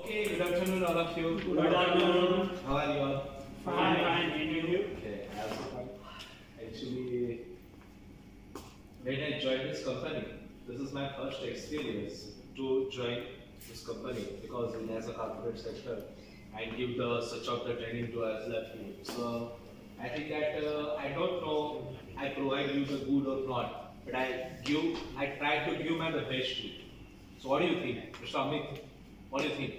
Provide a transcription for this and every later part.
Okay, good afternoon all of you. Good afternoon. How are you all? Fine, fine. And you? Okay, actually, when I joined this company, this is my first experience to join this company because in as a corporate sector, I give the such of the training to us left team. So I think that I don't know I provide you the good or not, but I try to give my the best to you. So what do you think, Mr. Amit? What do you think?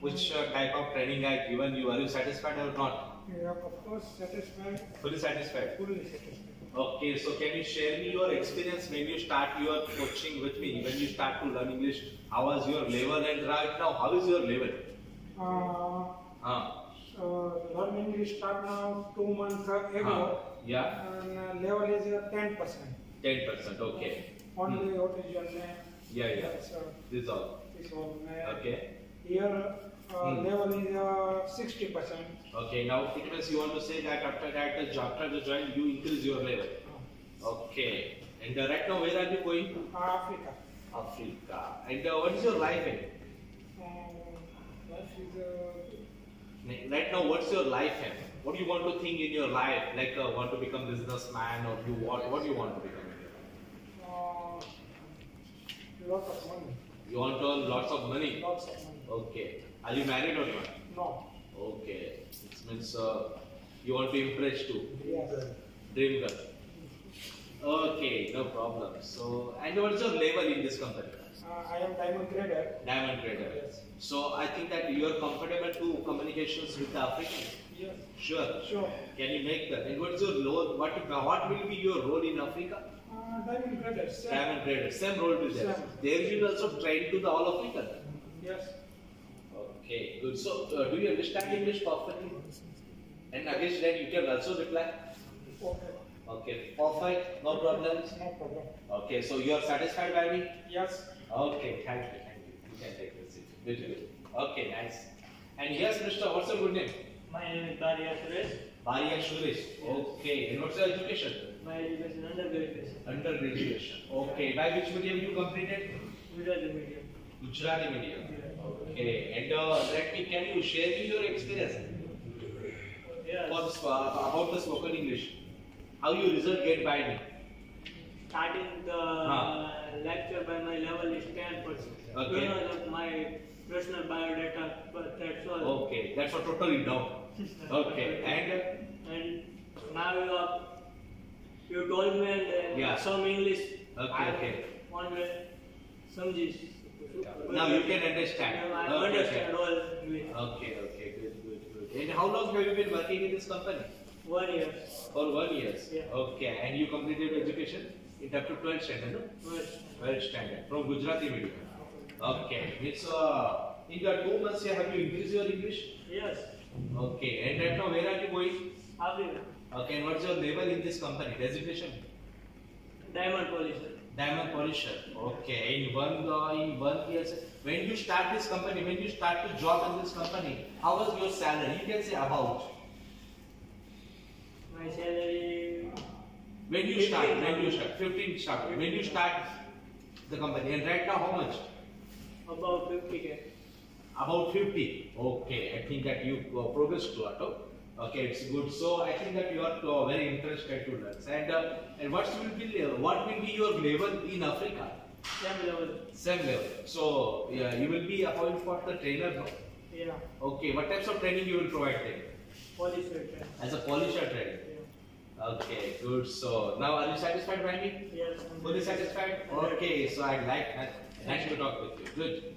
Which type of training I given you? Are you satisfied or not? Yeah, of course, satisfied. Fully satisfied. Fully satisfied. Okay, so can you share me your experience when you start your coaching with me? When you start to learn English, how was your level and right now how is your level? So learning English start now 2 months ago. Yeah. And level is 10%. 10%. Okay. Only what is your name? Yeah. So This is all. this one. Okay. Here level is 60%. Okay. Now it means you want to say that after the join you increase your level. Okay. And right now where are you going? Africa. Africa. And what is your life in? Life is Right now, what's your life in? What do you want to think in your life? Like want to become businessman or you what do you want to become? lot of money. You want to earn lots of money? Lots of money. Okay. Are you married or not? No. Okay. It means you want to impress too. Yes. Dream girl. Okay, no problem. So, and what's your level in this company? I am diamond trader. Diamond trader. Yes. So, I think that you are comfortable to communications with the Africans. Yes. Sure. Sure. Can you make that? And what's your role? What will be your role in Africa? Diamond trader. Same. Diamond trader. Same role will there. Same. There you will also train to the all African. Yes. Okay, good. So, do you understand English perfectly? And against that, you can also reply. Okay. Okay, perfect. No problems. No problem. Okay, so you are satisfied by me? Yes. Okay, thank you. You can take the seat. Good. Okay, nice. And yes, Mr. What's your good name? My name is Bariya Suresh. Bariya Suresh. Okay, and what's your education? My education undergraduation. Undergraduation. Okay, by which medium you completed? Gujarati medium. Gujarati medium. Okay, and can you share me your experience Yes. about the spoken English? How you result get by me? Starting the lecture by my level is 10%. Okay. Because of my personal biodata, but that's all. Okay, that's a totally down. Okay, And now you told me some English. Okay. One way, some English. Now you can understand. I understand all English. Okay, good. And how long have you been working in this company? 1 year. For 1 year. Yeah. Okay, and you completed your education in up to 12th standard, no? Yes. 12th standard from Gujarati medium. Okay, it's in your 2 months here, have you increased your English? Yes. Okay, and right now where are you going? Africa. Okay, and what's your level in this company? Designation? Diamond polisher. Diamond polisher. Okay, in one year. When you start this company, when you start to job in this company, how was your salary? You can say about. My salary. When you start, 15 start. When you start the company, and right now how much? About 50K. About 50. Okay, I think that you progressed to it. Okay, it's good. So I think that you are very interested to learn. And what will be your level in Africa? Same level. Same level. So yeah, you will be appointed for the trainer now. Yeah. Okay, what types of training you will provide them? Polisher. As a polisher trainer. Yeah. Okay, good. So now are you satisfied by me? Yes. Fully satisfied? Okay, so I like that. Nice to talk with you. Good.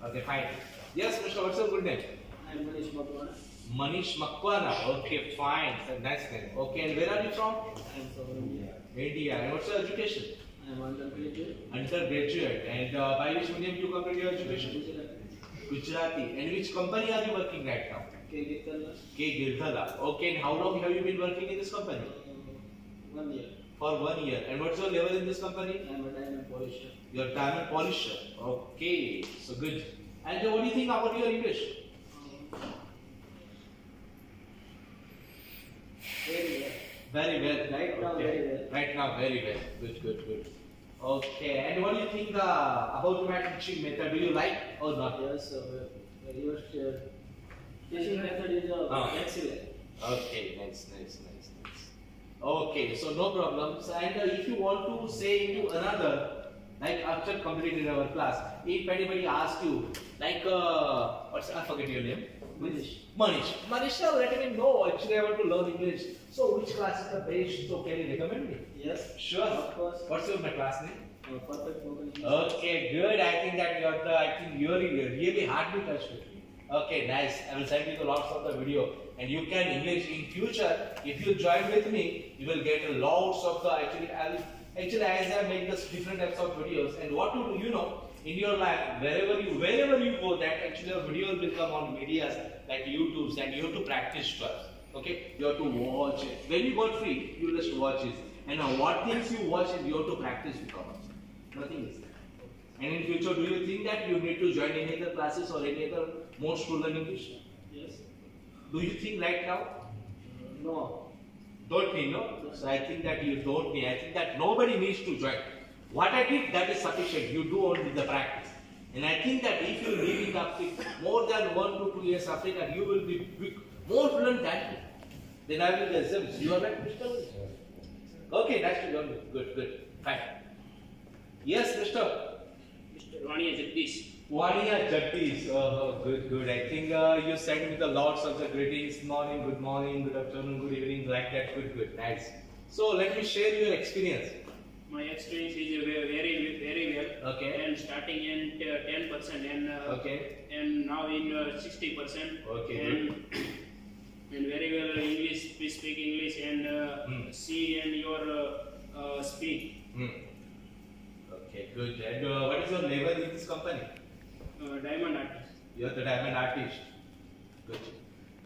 Okay, fine. Yes, Mr. What's your good name? I am Manish Makwana. Manish Makwana. Okay, fine. So nice name. Okay, and where are you from? I am from India. India. And what's your education? I am undergraduate. Undergraduate. And by which medium you complete your education? Gujarati. And which company are you working right now? K. Gitala. K. Girdhala. Okay, and how long have you been working in this company? 1 year. For 1 year. And what's your level in this company? I am a diamond polisher. You're diamond polisher. Okay, so good. And what do you think about your English? Very well. Very well. Right now, very well. Right now, very well. Good. Okay, and what do you think about my teaching method? Do you like? or not? Yes, your teaching method is excellent. Okay, nice. Okay, so no problems. And if you want to say into another, like after completing our class, if anybody asks you, like, I forget your name? Manish, let me know. Actually, I want to learn English. So, which class is the best? So, can you recommend me? Yes, Sure. of course. What's your class name? Perfect spoken English. Okay, good. I think that you're really hardly touched with me. Okay, nice. I will send you the lots of the video, and you can English in future. If you join with me, you will get lots of the actually as I make this different types of videos. And what to do, you know, in your life, wherever you go, that actually your videos will come on medias like YouTube's, and you have to practice first. Okay, you have to watch it. When you got free, you just watch it. And what things you watch it, you have to practice because nothing is there. And in future, do you think that you need to join any other classes or any other modes to learn English? Yes. Do you think right now? No. Don't need, no? So I think that you don't need. I think that nobody needs to join. What I did, that is sufficient. You do only the practice. And I think that if you live in Africa, more than 1 to 2 years Africa, you will be more fluent than me. Then I will assume. You are right, Mr. Okay, nice to learn you. Good. Fine. Yes, Mr. Vaniya Jagdish. Vaniya Jagdish. Oh, good. I think you sent me the lots of the greetings. Morning, good afternoon, good evening, like that. Good. Nice. So let me share your experience. My experience is very well. Okay. And starting in 10% and Okay. and now in 60%. Okay. And very well English. We speak English and see and your speak. Okay, good. And what is your label in this company? Diamond artist. You are the diamond artist. Good.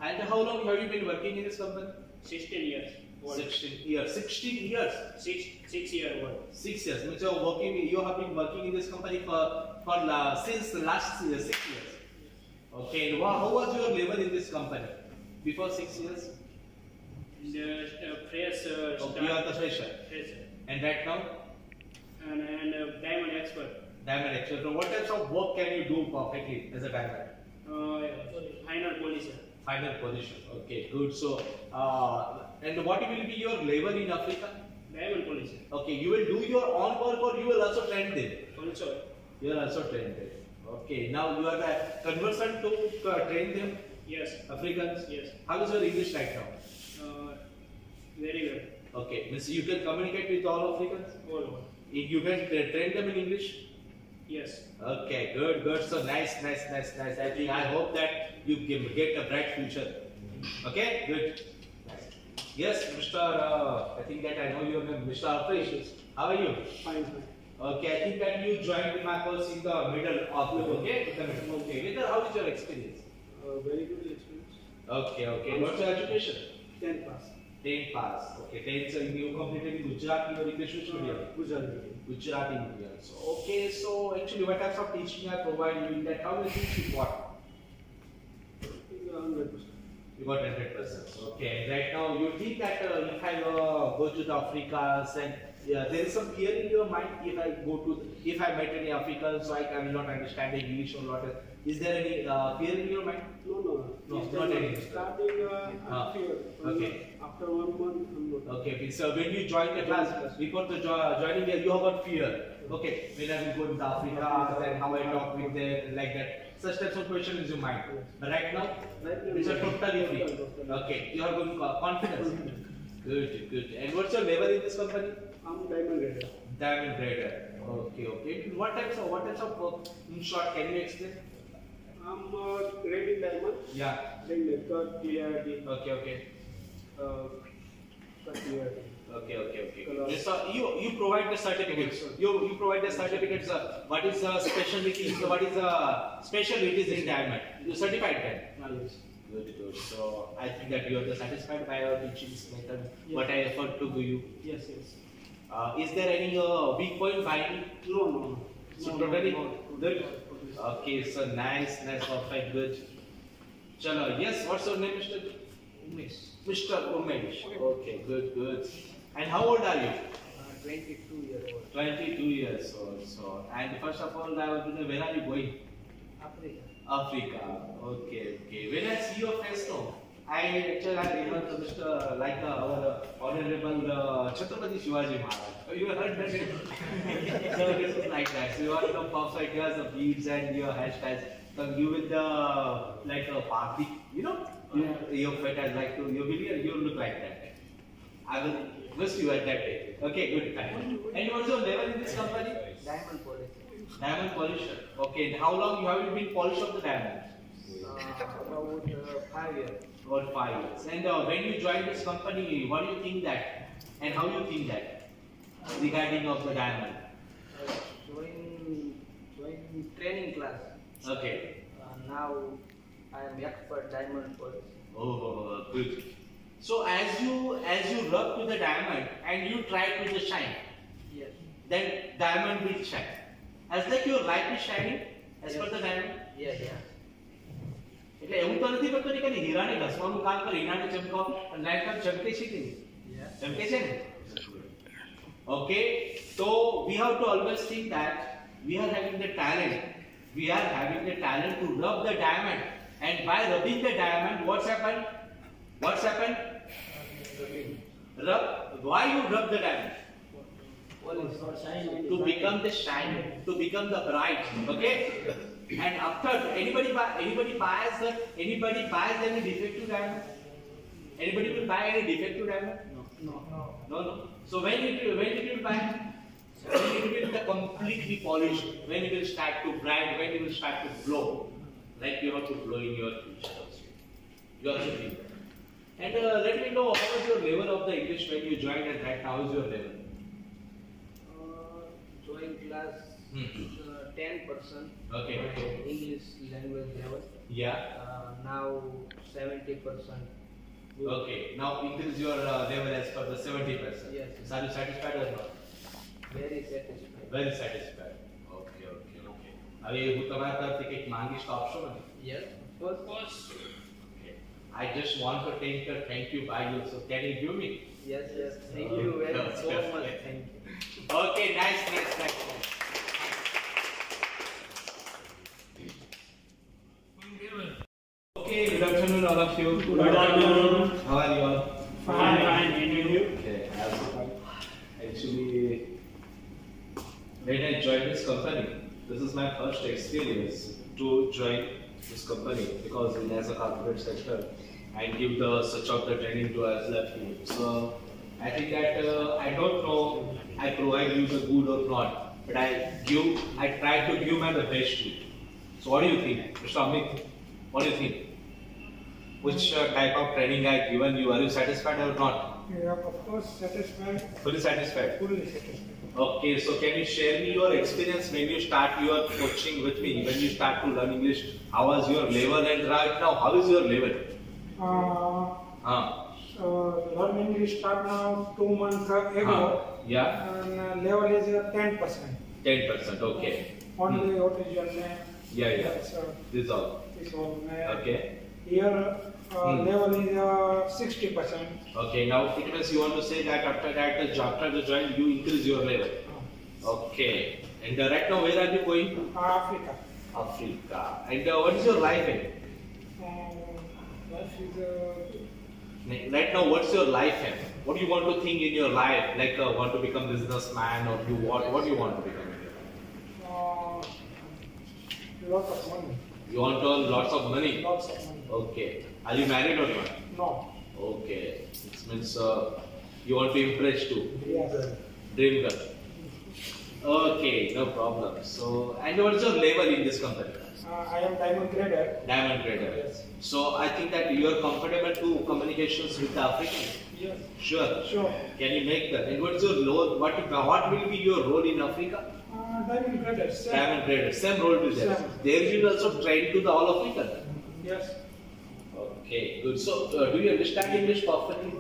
And how long have you been working in this company? 16 years. Old. 16 years. 16 years. 6 year old. 6 years. Means you have been working in this company since the last 6 years. Okay. And how was your labor in this company before 6 years? The fresh Okay, you are the fresher. fresher. And right now? And diamond expert. Diamond expert. So what types of work can you do perfectly as a diamond? Final policer. Final position. Okay, good. So, and what will be your labor in Africa? Diamond policer. Okay, you will do your own work or you will also train them? Also. You will also train them. Okay, now you are the conversant to train them? Yes. Africans? Yes. How is your English right now? Very well. Okay, means you can communicate with all Africans? All over. You can train them in English? Yes. Okay, good. So nice. I think I hope that you get a bright future. Okay, good. Yes, Mr. I think that I know your name, Mr. Alfresh. How are you? Fine. Okay, I think that you joined with my course in the middle of the Okay, Vidar, how is your experience? Very good experience. Okay. What's your education? 10 pass. 10 pass. Okay, 10 so you completed in Gujarati or English which medium? Gujarati medium. So actually what types of teaching I provide you in that? How will you teach what? 100%. You got 100%. Okay, right now you think that if I go to the Africas and there is some fear in your mind if I met any African, so I will not understand English or not. Is there any fear in your mind? No, not any. Starting, I'm fear. Okay. After 1 month, I'm not. Okay. So when you join the class, before the joining here, you have got fear. Okay. When I will go to Africa, then how I talk with them, like that. Such types of question is your mind. But right now, it's a totally free. Okay. You are going confidence. Good. And what's your level in this company? I'm diamond grader. Diamond grader. Okay. What types of work? In short, can you explain? I'm grading diamond. Yeah. Then cut, clarity. Okay. Cut clarity. Okay. So you provide the certificates. You provide the certificates. What is the specialty? What is the specialties in diamond? You certified that. Yes. Good. So I think that you are satisfied by our teaching method. Yes. What I effort to give you. Yes. Is there any weak point finding? No. So totally good. Okay, so nice, perfect, good. Chalo, yes, what's your name, Mr. Umesh. Mr. Umesh. Okay, good. And how old are you? 22 years old. 22 years old. So, and first of all, I want to know where are you going? Africa. Africa. Okay. When I see your face, no, I remember Mr. like our honorable Chhatrapati Shivaji Maharaj. You heard that name? So this is like that. So you are the perfect. You have the beads and your hairstyles. So you with the like a party, you know, your fit as like to you look like that. I will wish you at that day. Okay, good time. And what's your level in this company? Diamond polish. Diamond polisher. Okay, and how long have you been polished of the diamond? About 5 years. About 5 years. And when you joined this company, what do you think that? And how you think that? Regarding of the diamond. Join training class. Okay. Now I am expert diamond polish. Oh, good. So as you rub to the diamond and you try to the shine, Yes. then diamond will shine. As like your light is shining as per the diamond. Yeah. એટલે એવું તો નથી પડતું ને કે હીરાને ઘસવાનું કામ કરે હીરાને ચમકાવ અને લાઈટ કામ ચમકે છે કે નહીં Yeah. ચમકે છે ને okay so we have to always think that we are having the talent to rub the diamond, and by rubbing the diamond what's happened rub why you rub the diamond Polish or shine. to become the shine, to become the bright, okay? And after anybody buys any defective diamond? Anybody will buy any defective diamond? No. So when it will buy? When it will be completely polished, when it will start to bright, when it will start to glow, like you have to blow in your future also. You also think that. And let me know how was your level of the English when you joined, and right now how is your level? Join class 10%. Okay. English language level. Yeah. Now 70%. Okay. Now increase your level as per the 70%. Yes. Are you satisfied or not? Very satisfied. Very satisfied. Okay. હવે હું તમારા તરફથી કંઈક માંગીશ તો આપશો મને? Yes. Of course. Okay. I just want to thank you by you. So can you give me? Yes. Thank you very so much. Thank you. Okay. Nice. Okay. Good afternoon, all of you. Good afternoon. How are you all? Fine. And you? Okay. Actually, when I joined this company, this is my first experience to join this company because in as a corporate sector, I give such of the training to as left field. So I think that I don't know I provide you the good or not, but I try to give my the best to you. So what do you think, Mr. Amit? What do you think? Which type of training I given you? Are you satisfied or not? Yeah, of course, satisfied. Fully satisfied. Fully satisfied. Okay, so can you share me your experience when you start your coaching with me? When you start to learn English, how was your level, and right now how is your level? So learn English start now 2 months ago. Yeah, And level is 10%. 10%. Okay. Only what is your name? Yeah. So This all. this one. Okay. Here level is 60%. Okay. Now it means you want to say that after the join you increase your level. Okay. And right now where are you going? Africa. Africa. And what is your life in? Life is Right now, what's your life in? What do you want to think in your life? Like want to become businessman or you what do you want to become? lot of money. You want to earn lots of money? Lots of money. Okay. Are you married or not? No. Okay. It means you want to impress too. Yes. Dream girl. Okay, no problem. So, and what's your level in this company? I am diamond grader. Diamond grader. Yes. So, I think that you are comfortable to communications with the Africans. Yes. Sure. Sure. Can you make that? And what's your role? What will be your role in Africa? Diamond grader. Same. Diamond grader. Same role to them. Same. There you will also train to the all African. Yes. Okay, good. So, do you understand English perfectly?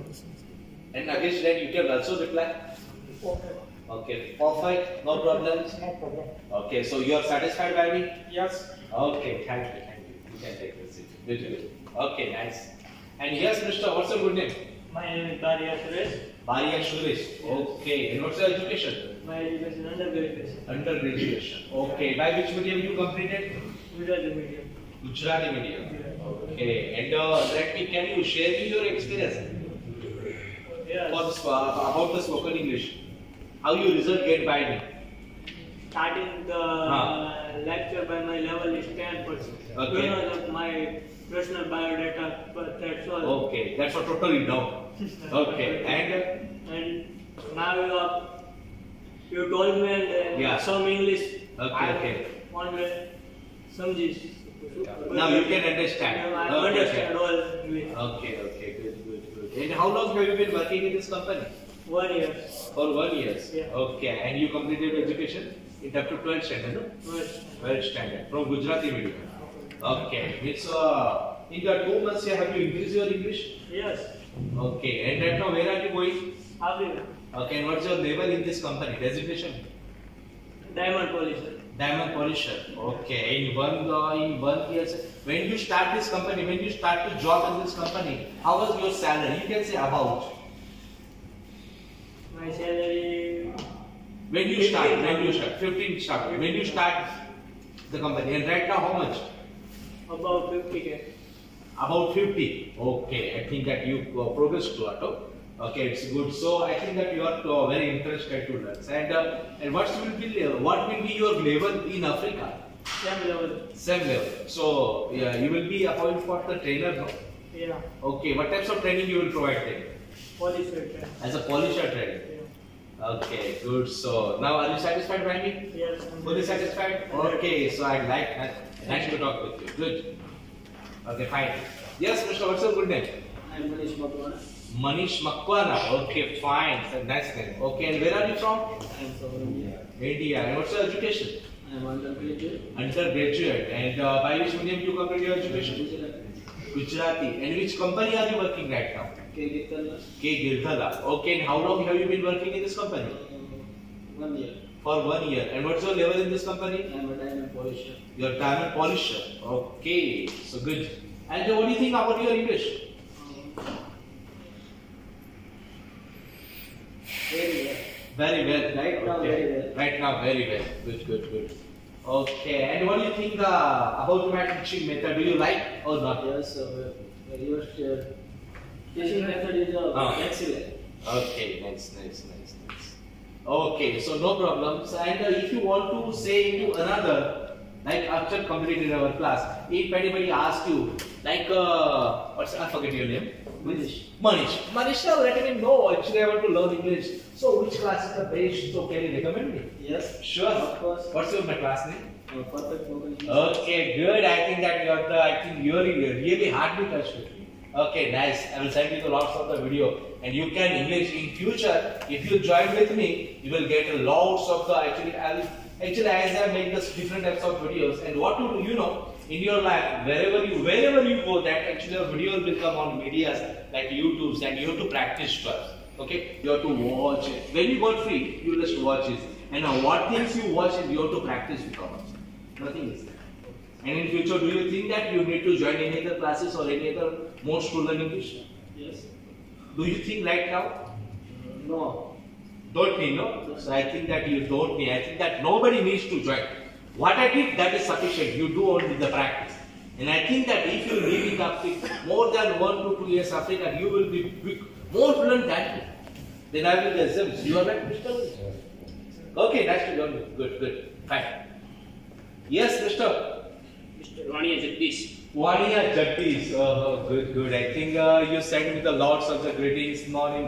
And against that, you can also reply. Okay. Okay, perfect. No problems. No problem. Okay, so you are satisfied by me? Yes. Okay, thank you. You can take the seat. Good. Okay, nice. And yes, Mr. What's your good name? My name is Bariya Suresh. Bariya Suresh. Okay, and what's your education? My education undergraduation. Undergraduation. Okay, by which medium you completed? Gujarati medium. Gujarati medium. Okay. And can you share me your experience Yes. for about the spoken English? How you result get by me? Starting the lecture by my level is 10%. Okay. Because of my personal biodata, but that's all. Okay, that's a totally down. Okay, and And now you told me Yeah. some English. Okay, I okay. want to samjhish. now you can understand. I Okay, understand all English. okay, good. And how long have you been working in this company? 1 year. For 1 year. Yeah. Okay, and you completed your education in up to 12th standard, no? Yes. 12th standard from Gujarati medium. Okay, means in the 2 months here, have you increased your English? Yes. Okay, and right now where are you going? Africa. Okay, and what's your level in this company? Designation? Diamond polisher. Diamond polisher. Okay, in one year, when you start this company, when you start to job in this company, how was your salary? You can say about. My salary. When you start, 15 start. When you start the company, and right now how much? About 50K. About 50. Okay, I think that you progressed a lot. Okay, it's good. So I think that you are very interested to learn. And what will be your level in Africa? Same level. Same level. So yeah, you will be appointed for the trainer, no? Yeah. Okay, what types of training you will provide them? Polisher. As a polisher trainer. Yeah. Okay, good. So now are you satisfied, Randy? Yes. I'm Fully satisfied? Okay, so I'd like nice to talk with you. Good. Okay, fine. Yes, Mr. What's your good name? I'm Manish Makwana. Manish Makwana. Okay, fine. So nice name. Okay, and where are you from? I'm from India. India. And what's your education? I'm undergraduate. Undergraduate. And by which medium you complete your education? Gujarati. And which company are you working right now? K. Gitala. K. Girdhala. Okay, and how long have you been working in this company? 1 year. For 1 year. And what's your level in this company? I'm a diamond polisher. You're diamond polisher. Okay, so good. And what do you think about your English? Very well. Very well. Right now, Okay. very well. Right now, very well. Good. Okay, and what do you think about my teaching method? Do you like or not? Yes, your teaching method is excellent. Okay, nice. Okay, so no problems. And if you want to say to another, like after completing our class, if anybody asks you, like, I forget your name? Manish, now let me know. Actually, I want to learn English. So, which class is the best? So, can you recommend me? Yes. Sure. Of course. What's your class name? Perfect spoken English. Okay, good. I think that you're really hardly touched with me. Okay, nice. I will send you the lots of the video, and you can English in future. If you join with me, you will get lots of the actually as I make this different types of videos. And what to do, in your life, wherever you go, that actually your video will come on medias like YouTube's, and you have to practice first. Okay, you have to watch it. When you got free, you just watch it. And what things you watch, and you have to practice because nothing is there. And in future, do you think that you need to join any other classes or any other modes to learn English? Yes. Do you think right now? No. Don't need, no? So I think that you don't need. I think that nobody needs to join. What I did, that is sufficient. You do only the practice. And I think that if you live in Africa, more than 1 to 2 years Africa, you will be more fluent than me. Then I will assume you are right, Mr. Okay, nice to learn you. Good. Fine. Yes, Mr. Mr. Vaniya Jagdish. Vaniya Jagdish. Good. I think you sent me the lots of the greetings. Morning,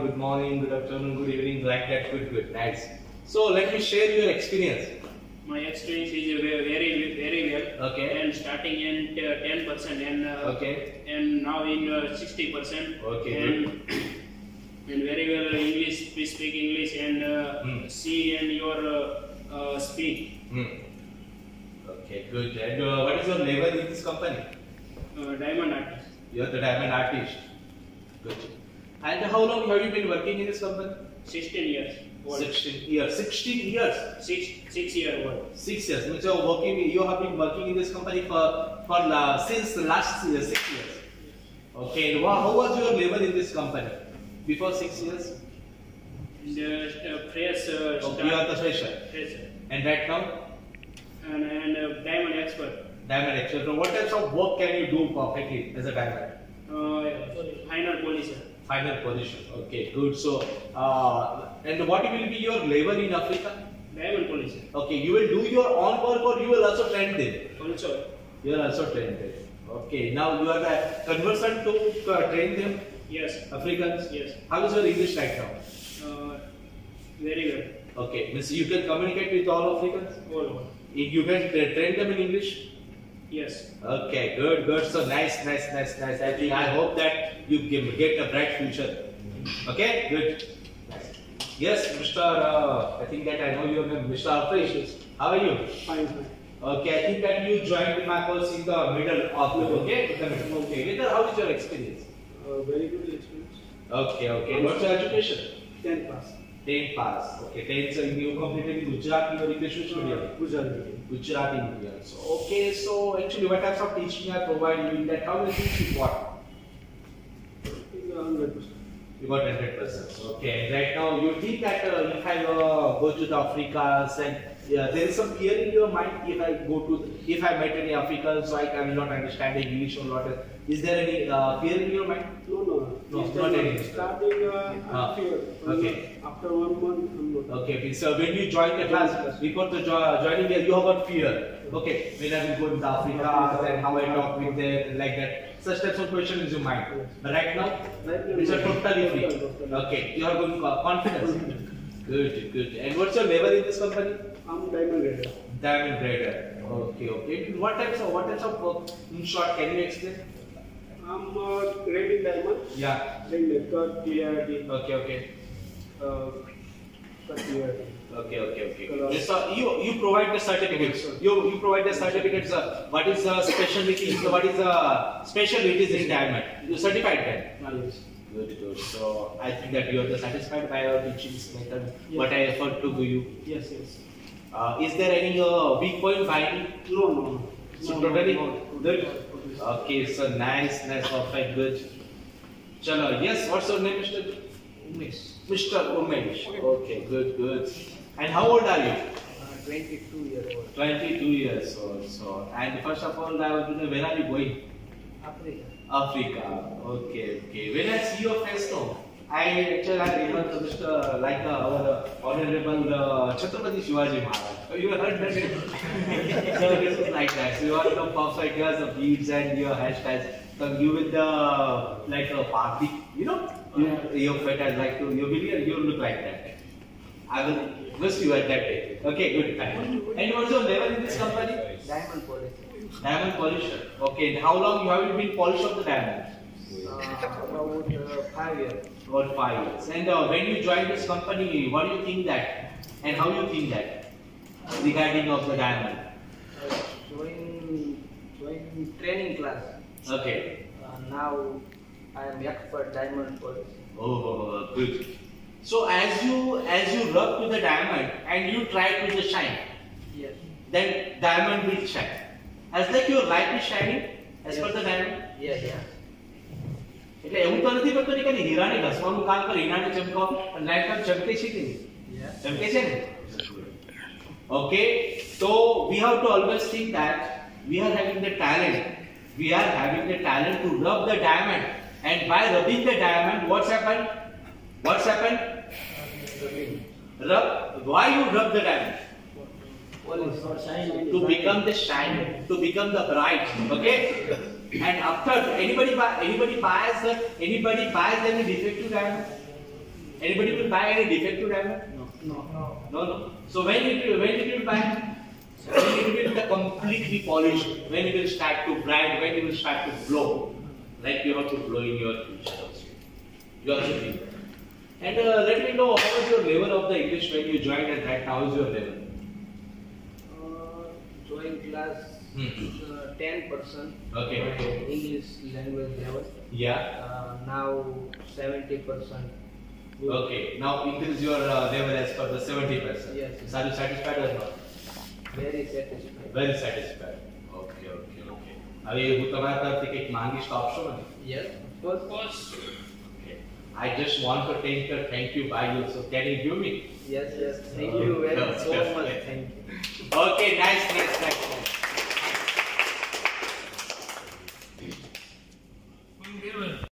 good afternoon, good evening, like that. Good. Nice. So let me share your experience. My experience is very well. Okay. And starting in 10% and now in 60%. Okay, And very well English. We speak English and see and your speak. Okay, good. And what is your level in this company? Diamond artist. You are the diamond artist. Good. And how long have you been working in this company? 16 years. Old. 16 years. 16 years. 6 year old. 6 years. Means you have been working in this company since the last 6 years. Okay. And how was your level in this company before 6 years? Fresh. You are the fresher. Fresher. And right now? And diamond expert. Diamond expert. So what types of work can you do perfectly as a diamond? Final policer. Final position. Okay, good. So, and what will be your level in Africa? Diamond policer. Okay, you will do your own work or you will also train them? Also. You will also train them. Okay, now you are the conversant to train them, Yes. Africans? Yes. How is your English right now? Very well. Okay, means you can communicate with all Africans? All over. You can train them in English? Yes. Okay, good, good. So nice. I think I hope that you get a bright future. Okay, good. Yes, Mr. I think that I know your name, Mr. Alfresh. How are you? Fine. Okay, I think that you joined my course in the middle of the okay. Whether how is your experience? Very good experience. Okay. What's your education? 10 pass. 10 pass. Okay, 10 so you completed in Gujarati or English medium? Gujarati. Gujarati medium. So okay, so actually what types of teaching are provided in that? How many things you got? 100%. You got 100%. Okay, and right now you think that if I go to the Africa, then there is some fear in your mind if I met any African, so I will not understand the English or what. Is there any fear in your mind? No. Not any. Starting, I'm fear. Okay. After 1 month, I'm not. Okay, so when you join the class, before the joining here, you have got fear. Okay, when I will go to Africa, then how I talk with them, like that. Such types of question is your mind. But right now, it's a totally free. Okay, you are going confidence. Good. And what's your level in this company? I'm diamond grader. Diamond grader. Okay. What types of work? In short, can you explain? I'm grading diamond. Yeah. Then the cut, clarity, Okay. cut clarity. Okay. So you provide the certificates. You provide the certificates. What is the specialty? What is the specialties in diamond? You certified them. Yes. Good. So I think that you are satisfied by our teaching method. What I effort to give you. Yes. Is there any weak point by me? No. So totally good. Okay. So nice. Perfect. Good. Chalo. Yes. What's your name, Mr. Umesh. Mr. Umesh. Okay. Good. And how old are you? 22 years old. 22 years old. So, and first of all, I want to know where are you going? Africa. Okay. When I see your face now, I remember Mr. like our honorable Chhatrapati Shivaji Maharaj. You heard that name? So this is like that. So you are the perfect. You have the beads and your hairstyles. So you with the like a party, you know? Your fit as like to you look like that. I will miss you at that day. Okay, good time. And what's your level in this company? Diamond policy. Diamond polisher. Okay, and how long you have been polished of the diamond? About 5 years. About 5 years. And when you joined this company, what do you think that? And how you think that? Regarding of the diamond? Join training class. Okay. Now I am expert diamond policy. Oh, good. So as you rub to the diamond and you try to the shine, Yes. then diamond will shine. As like your light is shining as per the diamond. Yeah. એટલે એવું તો નથી પડતું ને કે હીરાને ઘસવાનું કામ કરે હીરાને ચમકાવ અને લાઈટ કામ ચમકે છે કે નહીં ચમકે છે ને okay so we have to always think that we are having the talent to rub the diamond, and by rubbing the diamond what's happened rub why you rub the diamond to become the shine, to become the bright. Okay. And after anybody buys any defective diamond? Anybody will buy any defective diamond? No. So when it will buy? When it will be completely polished, when it will start to bright, when it will start to glow, like you have to blow in your future also. You also feel that. And let me know how is your level of the English when you joined, and right now is your level? Join class 10%. Okay. English language level. Yeah. Now 70%. Okay. Now increase your level as per the 70%. Yes. Are you satisfied or not? Very satisfied. Very satisfied. Okay. હવે હું તમારા તરફથી કંઈક માંગીશ તો આપશો મને? Yes. Of course. Okay. I just want to thank you by you. So can you give me? Yes. Thank you very so much. Thank you. Okay, nice. Bye.